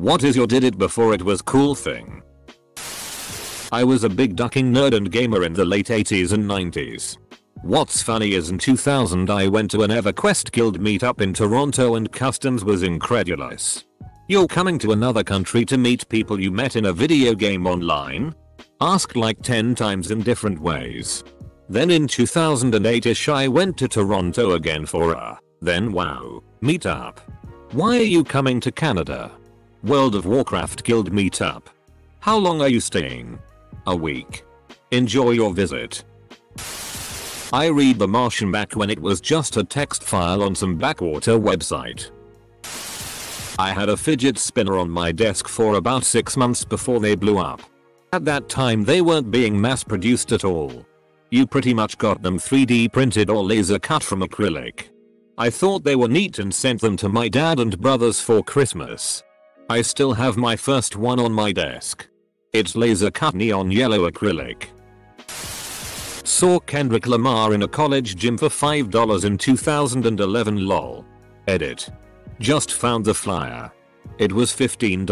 What is your did it before it was cool thing? I was a big ducking nerd and gamer in the late 80s and 90s. What's funny is in 2000 I went to an EverQuest Guild meetup in Toronto and Customs was incredulous. You're coming to another country to meet people you met in a video game online? Asked like 10 times in different ways. Then in 2008ish I went to Toronto again for a then wow meetup. Why are you coming to Canada? World of Warcraft Guild meetup. How long are you staying? A week. Enjoy your visit. I read The Martian back when it was just a text file on some backwater website. I had a fidget spinner on my desk for about 6 months before they blew up. At that time they weren't being mass produced at all. You pretty much got them 3D printed or laser cut from acrylic. I thought they were neat and sent them to my dad and brothers for Christmas. I still have my first one on my desk. It's laser cut neon yellow acrylic. Saw Kendrick Lamar in a college gym for $5 in 2011 lol. Edit. Just found the flyer. It was $15.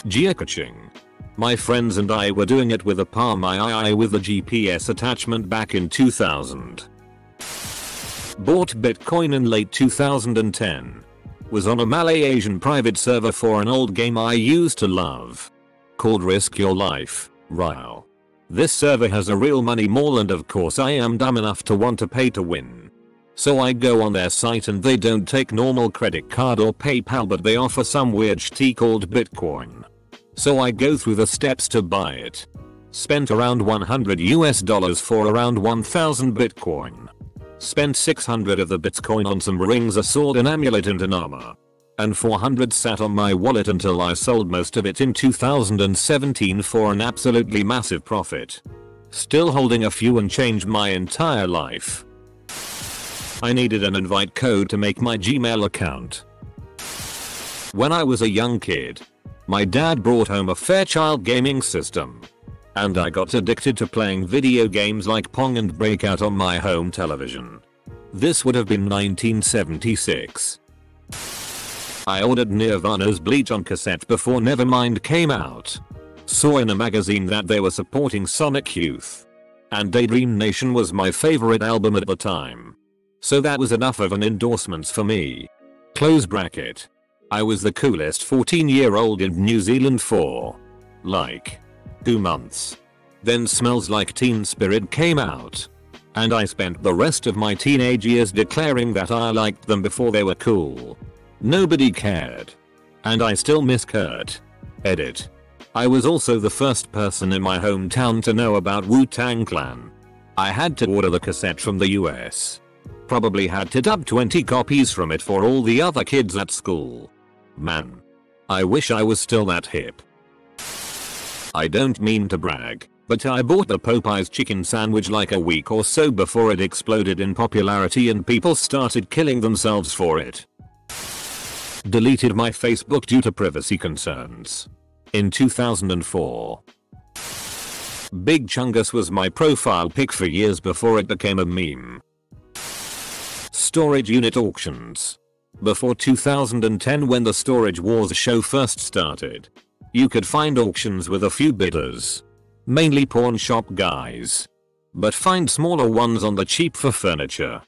Geocaching. My friends and I were doing it with a Palm II with a GPS attachment back in 2000. Bought Bitcoin in late 2010. Was on a Malaysian private server for an old game I used to love. Called Risk Your Life, RYO. This server has a real money mall and of course I am dumb enough to want to pay to win. So I go on their site and they don't take normal credit card or PayPal but they offer some weird shit called Bitcoin. So I go through the steps to buy it. Spent around $100 for around 1000 Bitcoin. Spent 600 of the Bitcoin on some rings, a sword, an amulet and an armor. And 400 sat on my wallet until I sold most of it in 2017 for an absolutely massive profit. Still holding a few and changed my entire life. I needed an invite code to make my Gmail account. When I was a young kid, my dad brought home a Fairchild gaming system. And I got addicted to playing video games like Pong and Breakout on my home television. This would have been 1976. I ordered Nirvana's Bleach on cassette before Nevermind came out. Saw in a magazine that they were supporting Sonic Youth. And Daydream Nation was my favorite album at the time. So that was enough of an endorsement for me. Close bracket. I was the coolest 14-year-old in New Zealand for like 2 months. Then Smells Like Teen Spirit came out. And I spent the rest of my teenage years declaring that I liked them before they were cool. Nobody cared. And I still miss Kurt. Edit. I was also the first person in my hometown to know about Wu-Tang Clan. I had to order the cassette from the US. Probably had to dub 20 copies from it for all the other kids at school. Man. I wish I was still that hip. I don't mean to brag, but I bought the Popeyes chicken sandwich like a week or so before it exploded in popularity and people started killing themselves for it. Deleted my Facebook due to privacy concerns. In 2004. Big Chungus was my profile pic for years before it became a meme. Storage unit auctions. Before 2010 when the Storage Wars show first started. You could find auctions with a few bidders. Mainly pawn shop guys. But find smaller ones on the cheap for furniture.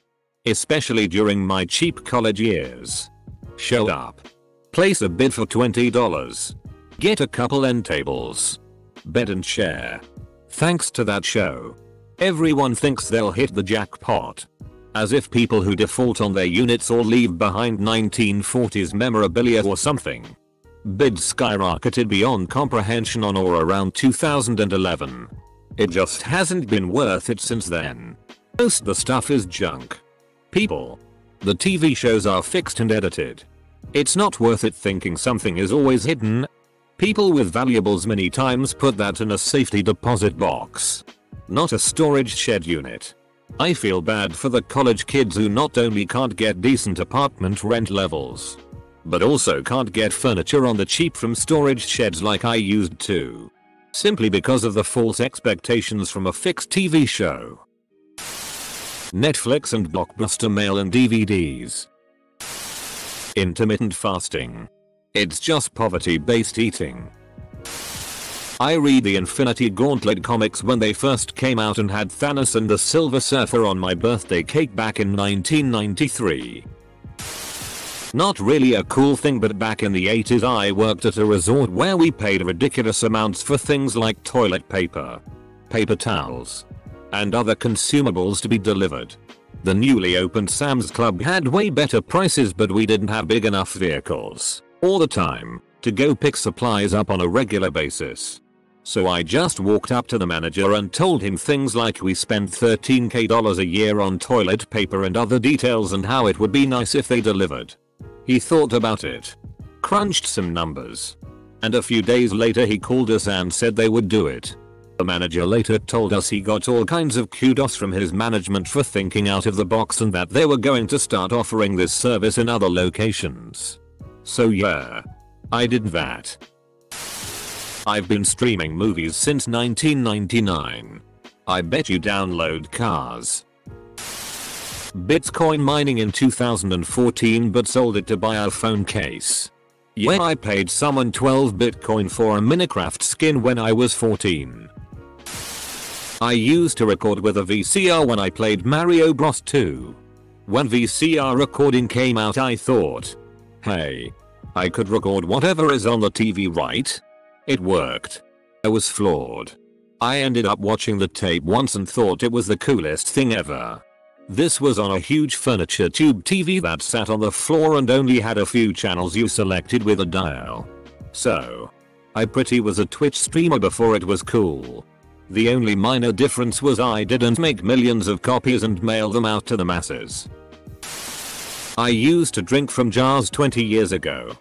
Especially during my cheap college years. Show up. Place a bid for $20. Get a couple end tables. Bed and share. Thanks to that show. Everyone thinks they'll hit the jackpot. As if people who default on their units or leave behind 1940s memorabilia or something. Bids skyrocketed beyond comprehension on or around 2011. It just hasn't been worth it since then. Most of the stuff is junk. People. The TV shows are fixed and edited. It's not worth it thinking something is always hidden. People with valuables many times put that in a safety deposit box. Not a storage shed unit. I feel bad for the college kids who not only can't get decent apartment rent levels, but also can't get furniture on the cheap from storage sheds like I used to. Simply because of the false expectations from a fixed TV show. Netflix and Blockbuster mail and DVDs. Intermittent fasting. It's just poverty-based eating. I read the Infinity Gauntlet comics when they first came out and had Thanos and the Silver Surfer on my birthday cake back in 1993. Not really a cool thing, but back in the 80s I worked at a resort where we paid ridiculous amounts for things like toilet paper, paper towels, and other consumables to be delivered. The newly opened Sam's Club had way better prices, but we didn't have big enough vehicles all the time to go pick supplies up on a regular basis. So I just walked up to the manager and told him things like we spent $13,000 a year on toilet paper and other details, and how it would be nice if they delivered. He thought about it, crunched some numbers, and a few days later he called us and said they would do it. The manager later told us he got all kinds of kudos from his management for thinking out of the box and that they were going to start offering this service in other locations. So yeah, I did that. I've been streaming movies since 1999. I bet you download Cars. Bitcoin mining in 2014 but sold it to buy a phone case. Yeah, I paid someone 12 Bitcoin for a Minecraft skin when I was 14. I used to record with a VCR when I played Mario Bros 2. When VCR recording came out I thought, hey, I could record whatever is on the TV, right? It worked. I was floored. I ended up watching the tape once and thought it was the coolest thing ever. This was on a huge furniture tube TV that sat on the floor and only had a few channels you selected with a dial. So, I pretty was a Twitch streamer before it was cool. The only minor difference was I didn't make millions of copies and mail them out to the masses. I used to drink from jars 20 years ago.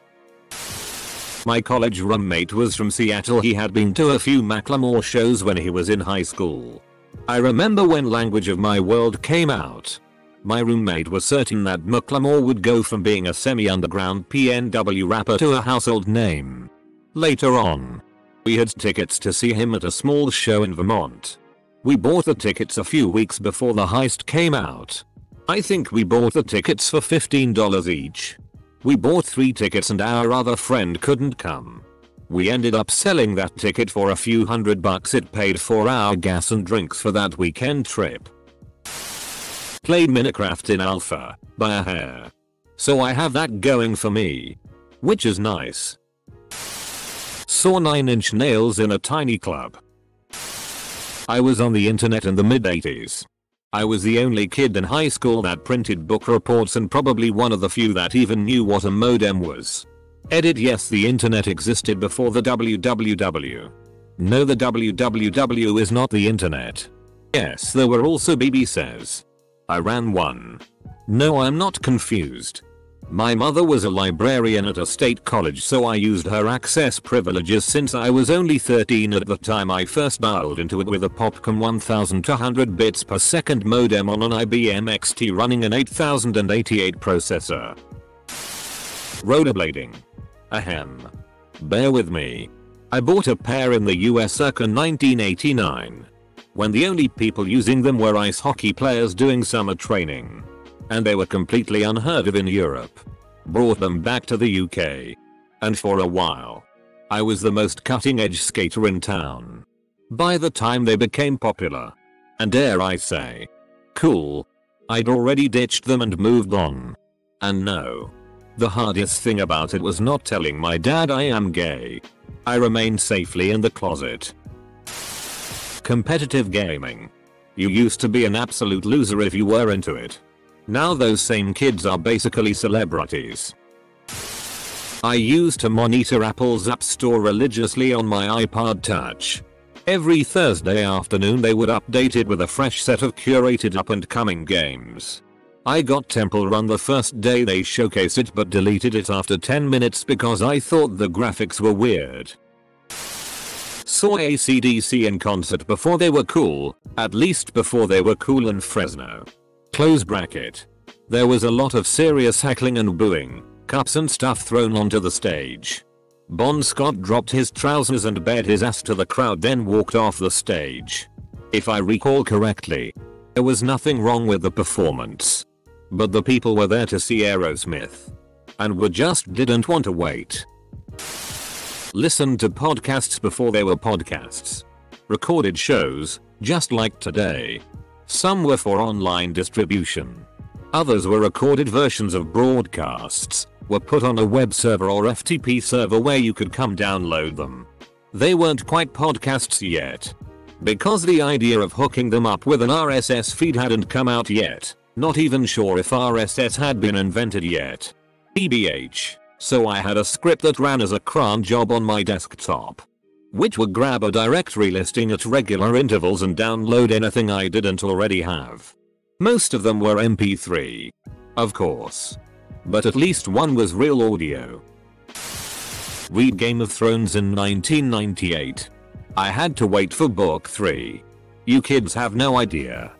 My college roommate was from Seattle. He had been to a few Macklemore shows when he was in high school. I remember when Language of My World came out. My roommate was certain that Macklemore would go from being a semi-underground PNW rapper to a household name. Later on, we had tickets to see him at a small show in Vermont. We bought the tickets a few weeks before the heist came out. I think we bought the tickets for $15 each. We bought 3 tickets and our other friend couldn't come. We ended up selling that ticket for a few $100. It paid for our gas and drinks for that weekend trip. Played Minecraft in alpha by a hair. So I have that going for me, which is nice. Saw 9 Inch Nails in a tiny club. I was on the internet in the mid 80s. I was the only kid in high school that printed book reports and probably one of the few that even knew what a modem was. Edit: yes, the internet existed before the www. No, the www is not the internet. Yes, there were also BBSs. I ran one. No, I'm not confused. My mother was a librarian at a state college, so I used her access privileges since I was only 13 at the time. I first dialed into it with a Popcom 1200 bits per second modem on an IBM XT running an 8088 processor. Rollerblading. Ahem. Bear with me. I bought a pair in the US circa 1989, when the only people using them were ice hockey players doing summer training. And they were completely unheard of in Europe. Brought them back to the UK. And for a while, I was the most cutting edge skater in town. By the time they became popular, and dare I say, cool, I'd already ditched them and moved on. And no, the hardest thing about it was not telling my dad I am gay. I remained safely in the closet. Competitive gaming. You used to be an absolute loser if you were into it. Now those same kids are basically celebrities. I used to monitor Apple's App Store religiously on my iPod Touch. Every Thursday afternoon they would update it with a fresh set of curated up-and-coming games. I got Temple Run the first day they showcased it but deleted it after 10 minutes because I thought the graphics were weird. Saw AC/DC in concert before they were cool, at least before they were cool in Fresno. Close bracket. There was a lot of serious heckling and booing, cups and stuff thrown onto the stage. Bon Scott dropped his trousers and bared his ass to the crowd, then walked off the stage. If I recall correctly, there was nothing wrong with the performance. But the people were there to see Aerosmith. And didn't want to wait. Listened to podcasts before they were podcasts. Recorded shows, just like today. Some were for online distribution. Others were recorded versions of broadcasts, were put on a web server or FTP server where you could come download them. They weren't quite podcasts yet. Because the idea of hooking them up with an RSS feed hadn't come out yet. Not even sure if RSS had been invented yet. TBH. So I had a script that ran as a cron job on my desktop, which would grab a directory listing at regular intervals and download anything I didn't already have. Most of them were MP3. Of course. But at least one was real audio. Read Game of Thrones in 1998. I had to wait for book 3. You kids have no idea.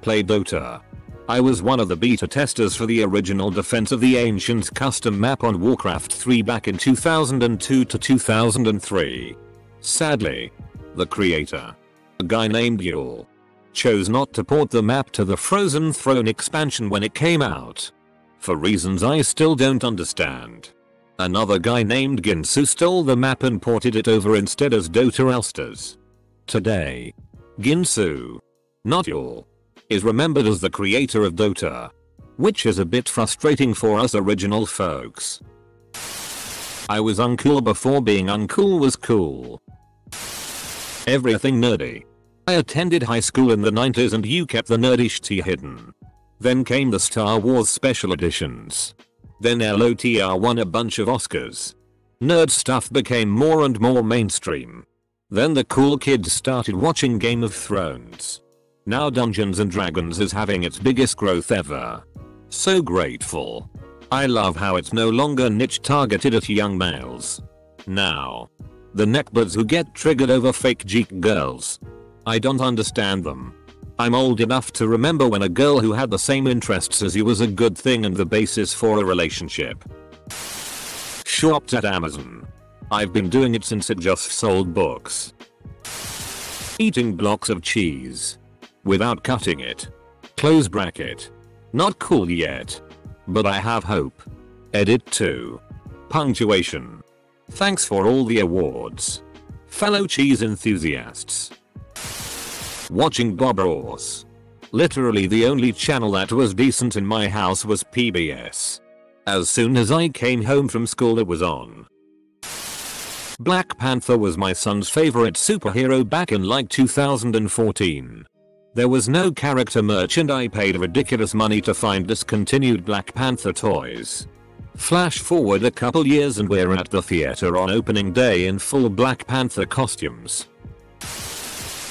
Played Dota. I was one of the beta testers for the original Defense of the Ancients custom map on Warcraft 3 back in 2002 to 2003. Sadly, the creator, a guy named Yul, chose not to port the map to the Frozen Throne expansion when it came out. For reasons I still don't understand. Another guy named Ginsu stole the map and ported it over instead as Dota Elsters. Today, Ginsu, not Yul, is remembered as the creator of Dota, which is a bit frustrating for us original folks. I was uncool before being uncool was cool. Everything nerdy. I attended high school in the 90s and you kept the nerdy shit hidden. Then came the Star Wars special editions. Then LOTR won a bunch of Oscars. Nerd stuff became more and more mainstream. Then the cool kids started watching Game of Thrones. Now Dungeons and Dragons is having its biggest growth ever. So grateful. I love how it's no longer niche targeted at young males. Now, the neckbeards who get triggered over fake geek girls. I don't understand them. I'm old enough to remember when a girl who had the same interests as you was a good thing and the basis for a relationship. Shopped at Amazon. I've been doing it since it just sold books. Eating blocks of cheese without cutting it. Close bracket. Not cool yet. But I have hope. Edit 2. Punctuation. Thanks for all the awards, fellow cheese enthusiasts. Watching Bob Ross. Literally the only channel that was decent in my house was PBS. As soon as I came home from school it was on. Black Panther was my son's favorite superhero back in like 2014. There was no character merch and I paid ridiculous money to find discontinued Black Panther toys. Flash forward a couple years and we're at the theater on opening day in full Black Panther costumes.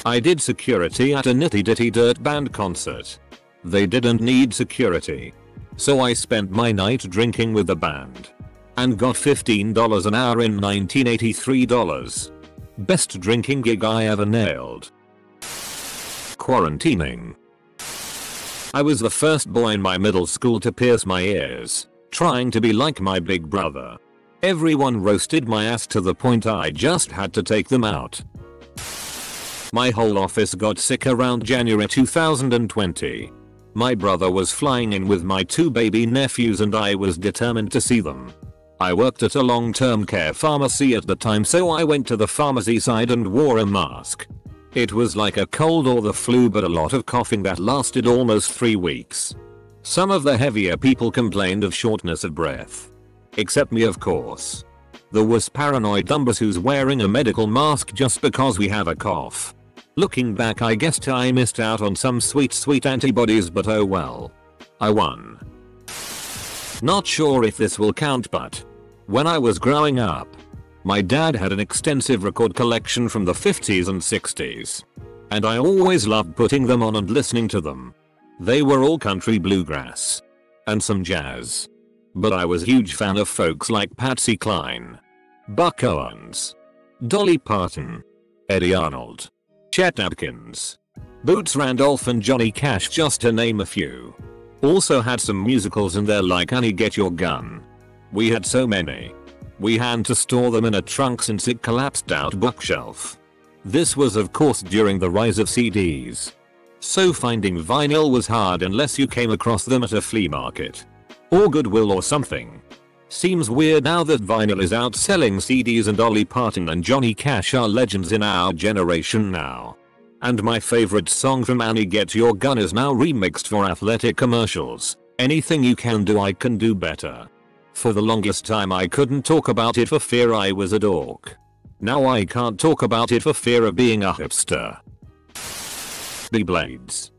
I did security at a Nitty Ditty Dirt Band concert. They didn't need security. So I spent my night drinking with the band. And got $15 an hour in $1983. Best drinking gig I ever nailed. Quarantining. I was the first boy in my middle school to pierce my ears, trying to be like my big brother. Everyone roasted my ass to the point I just had to take them out. My whole office got sick around January 2020. My brother was flying in with my 2 baby nephews and I was determined to see them. I worked at a long-term care pharmacy at the time so I went to the pharmacy side and wore a mask. It was like a cold or the flu but a lot of coughing that lasted almost 3 weeks. Some of the heavier people complained of shortness of breath. Except me of course. The was paranoid dumbers who's wearing a medical mask just because we have a cough. Looking back I guessed I missed out on some sweet antibodies but oh well. I won. Not sure if this will count but when I was growing up, my dad had an extensive record collection from the 50s and 60s. And I always loved putting them on and listening to them. They were all country bluegrass. And some jazz. But I was a huge fan of folks like Patsy Cline, Buck Owens, Dolly Parton, Eddie Arnold, Chet Atkins, Boots Randolph and Johnny Cash just to name a few. Also had some musicals in there like Honey Get Your Gun. We had so many. We had to store them in a trunk since it collapsed out bookshelf. This was of course during the rise of CDs. So finding vinyl was hard unless you came across them at a flea market. Or Goodwill or something. Seems weird now that vinyl is outselling CDs and Dolly Parton and Johnny Cash are legends in our generation now. And my favorite song from Annie Get Your Gun is now remixed for athletic commercials. Anything you can do I can do better. For the longest time I couldn't talk about it for fear I was a dork. Now I can't talk about it for fear of being a hipster. Beyblades.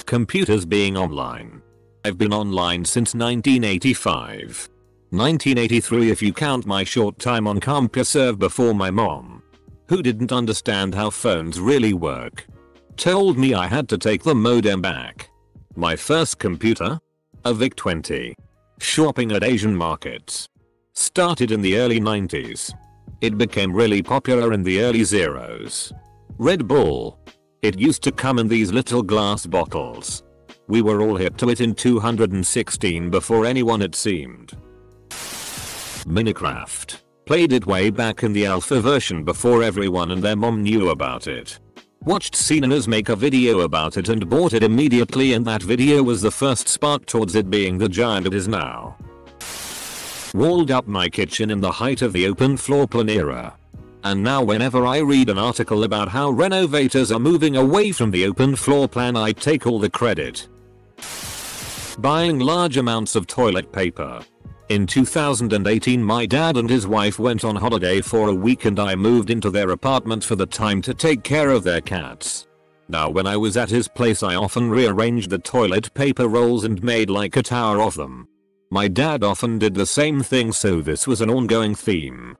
Computers being online. I've been online since 1985. 1983 if you count my short time on CompuServe before my mom, who didn't understand how phones really work, told me I had to take the modem back. My first computer? A VIC-20. Shopping at Asian markets. Started in the early 90s. It became really popular in the early zeros. Red Bull. It used to come in these little glass bottles. We were all hip to it in 216 before anyone it seemed. Minecraft. Played it way back in the alpha version before everyone and their mom knew about it. Watched Cenanas make a video about it and bought it immediately, and that video was the first spark towards it being the giant it is now. Walled up my kitchen in the height of the open floor plan era. And now whenever I read an article about how renovators are moving away from the open floor plan, I take all the credit. Buying large amounts of toilet paper. In 2018 my dad and his wife went on holiday for a week and I moved into their apartment for the time to take care of their cats. Now when I was at his place I often rearranged the toilet paper rolls and made like a tower of them. My dad often did the same thing, so this was an ongoing theme.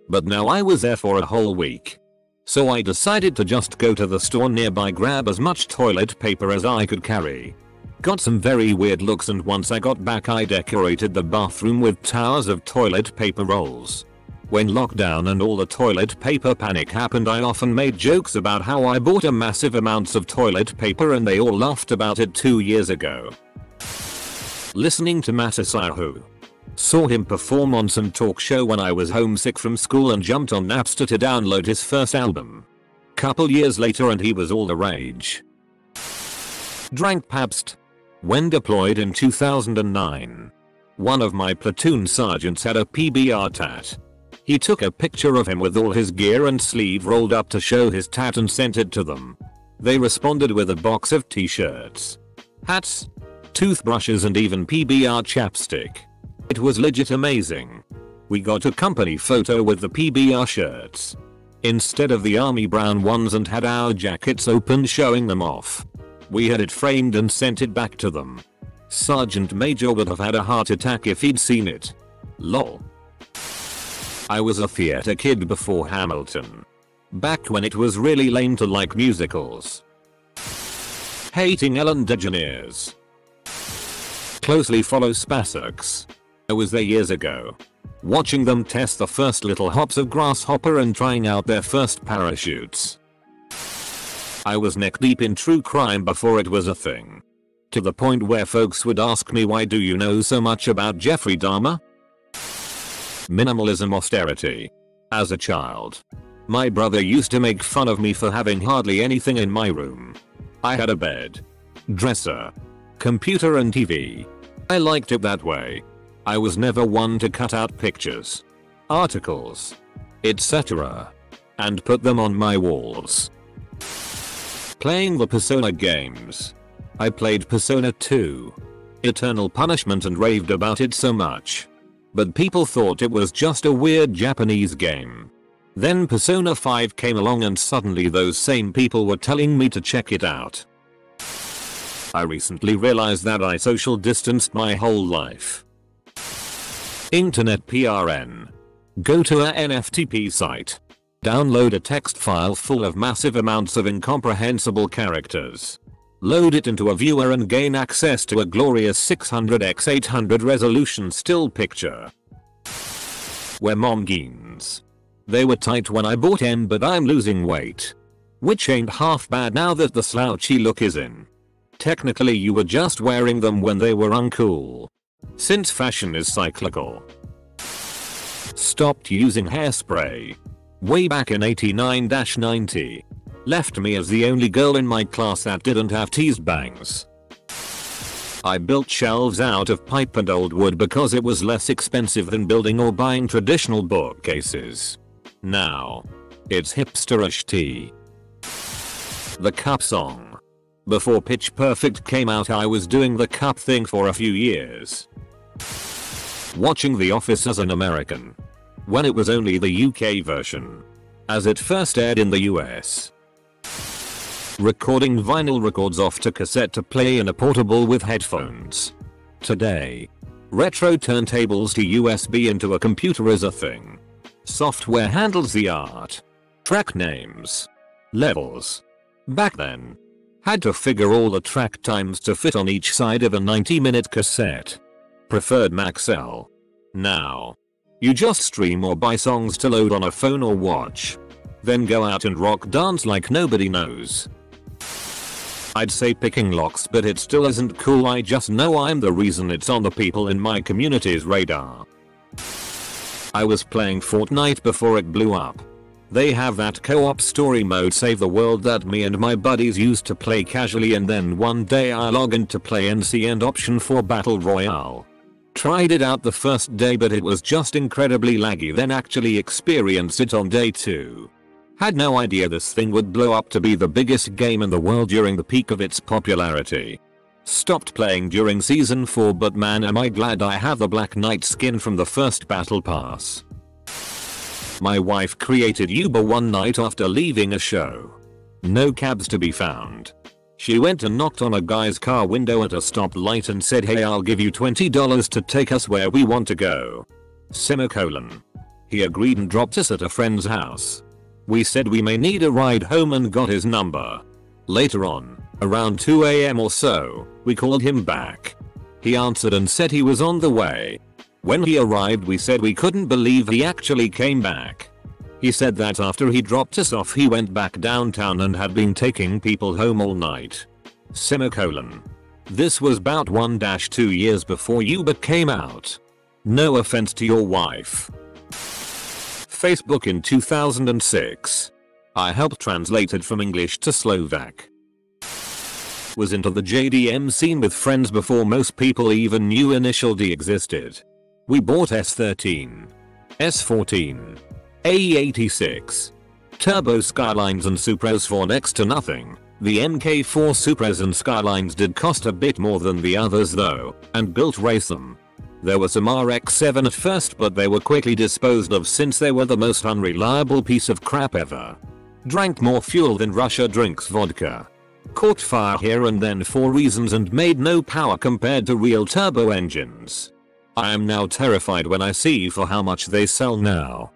But now I was there for a whole week. So I decided to just go to the store nearby, grab as much toilet paper as I could carry. Got some very weird looks, and once I got back I decorated the bathroom with towers of toilet paper rolls. When lockdown and all the toilet paper panic happened, I often made jokes about how I bought a massive amounts of toilet paper and they all laughed about it 2 years ago. Listening to Matasahu. Saw him perform on some talk show when I was homesick from school and jumped on Napster to download his first album. Couple years later and he was all the rage. Drank Pabst. When deployed in 2009. One of my platoon sergeants had a PBR tat. He took a picture of him with all his gear and sleeve rolled up to show his tat and sent it to them. They responded with a box of t-shirts, hats, toothbrushes and even PBR chapstick. It was legit amazing. We got a company photo with the PBR shirts instead of the army brown ones and had our jackets open showing them off. We had it framed and sent it back to them. Sergeant Major would have had a heart attack if he'd seen it. Lol. I was a theater kid before Hamilton. Back when it was really lame to like musicals. Hating Ellen DeGeneres. Closely follow Spassuks. I was there years ago. Watching them test the first little hops of Grasshopper and trying out their first parachutes. I was neck deep in true crime before it was a thing. To the point where folks would ask me, why do you know so much about Jeffrey Dahmer? Minimalism austerity. As a child, my brother used to make fun of me for having hardly anything in my room. I had a bed, dresser, computer and TV. I liked it that way. I was never one to cut out pictures, articles, etc. and put them on my walls. Playing the Persona games. I played Persona 2, Eternal Punishment, and raved about it so much. But people thought it was just a weird Japanese game. Then Persona 5 came along and suddenly those same people were telling me to check it out. I recently realized that I social distanced my whole life. Internet PRN. Go to a NFTP site. Download a text file full of massive amounts of incomprehensible characters. Load it into a viewer and gain access to a glorious 600x800 resolution still picture. Wear mom jeans. They were tight when I bought them, but I'm losing weight. Which ain't half bad now that the slouchy look is in. Technically you were just wearing them when they were uncool. Since fashion is cyclical. Stopped using hairspray. Way back in 89-90. Left me as the only girl in my class that didn't have teased bangs. I built shelves out of pipe and old wood because it was less expensive than building or buying traditional bookcases. Now, it's hipsterish tea. The Cup song. Before Pitch Perfect came out, I was doing the Cup thing for a few years. Watching The Office as an American. When it was only the UK version. As it first aired in the US. Recording vinyl records off to cassette to play in a portable with headphones. Today, retro turntables to USB into a computer is a thing. Software handles the art. Track names. Levels. Back then, had to figure all the track times to fit on each side of a 90-minute cassette. Preferred Maxell. Now, you just stream or buy songs to load on a phone or watch. Then go out and rock dance like nobody knows. I'd say picking locks, but it still isn't cool. I just know I'm the reason it's on the people in my community's radar. I was playing Fortnite before it blew up. They have that co-op story mode Save the World that me and my buddies used to play casually, and then one day I log in to play NC and option for Battle Royale. Tried it out the first day, but it was just incredibly laggy, then actually experienced it on day 2. Had no idea this thing would blow up to be the biggest game in the world during the peak of its popularity. Stopped playing during season 4, but man am I glad I have the Black Knight skin from the first battle pass. My wife created Uber one night after leaving a show. No cabs to be found. She went and knocked on a guy's car window at a stoplight and said, "Hey, I'll give you $20 to take us where we want to go." Semicolon. He agreed and dropped us at a friend's house. We said we may need a ride home and got his number. Later on, around 2 AM or so, we called him back. He answered and said he was on the way. When he arrived, we said we couldn't believe he actually came back. He said that after he dropped us off, he went back downtown and had been taking people home all night. Semicolon. This was about 1-2 years before Uber came out. No offense to your wife. Facebook in 2006. I helped translate it from English to Slovak. Was into the JDM scene with friends before most people even knew Initial D existed. We bought S13, S14, A86, Turbo Skylines and Supras for next to nothing. The MK4 Supras and Skylines did cost a bit more than the others though, and built race them. There were some RX-7 at first, but they were quickly disposed of since they were the most unreliable piece of crap ever. Drank more fuel than Russia drinks vodka. Caught fire here and then for reasons and made no power compared to real turbo engines. I am now terrified when I see for how much they sell now.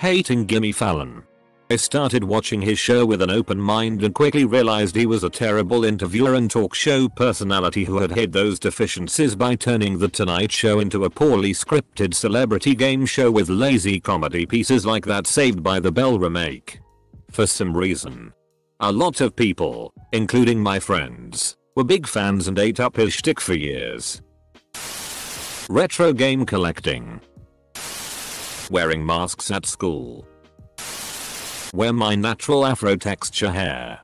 Hating Jimmy Fallon. I started watching his show with an open mind and quickly realized he was a terrible interviewer and talk show personality who had hid those deficiencies by turning The Tonight Show into a poorly scripted celebrity game show with lazy comedy pieces like that Saved by the Bell remake. For some reason, a lot of people, including my friends, were big fans and ate up his shtick for years. Retro game collecting. Wearing masks at school. Wear my natural afro texture hair.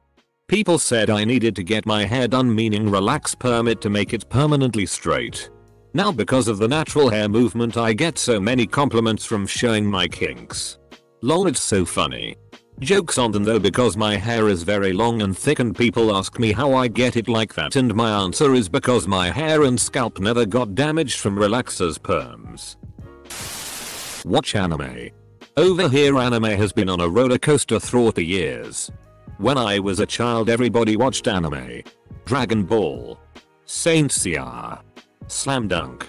People said I needed to get my hair done, meaning relax permit, to make it permanently straight. Now because of the natural hair movement I get so many compliments from showing my kinks. Lol, it's so funny. Jokes on them though, because my hair is very long and thick and people ask me how I get it like that, and my answer is because my hair and scalp never got damaged from relaxers perms. Watch anime. Over here anime has been on a roller coaster throughout the years. When I was a child everybody watched anime. Dragon Ball, Saint Seiya, Slam Dunk,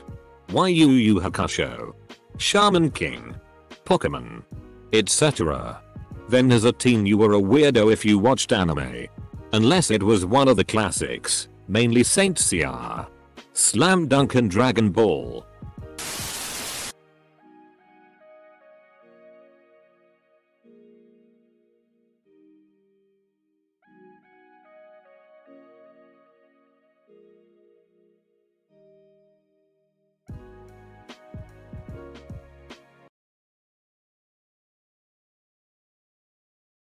Yu Yu Hakusho, Shaman King, Pokemon, etc. Then as a teen you were a weirdo if you watched anime. Unless it was one of the classics, mainly Saint Seiya, Slam Dunk and Dragon Ball.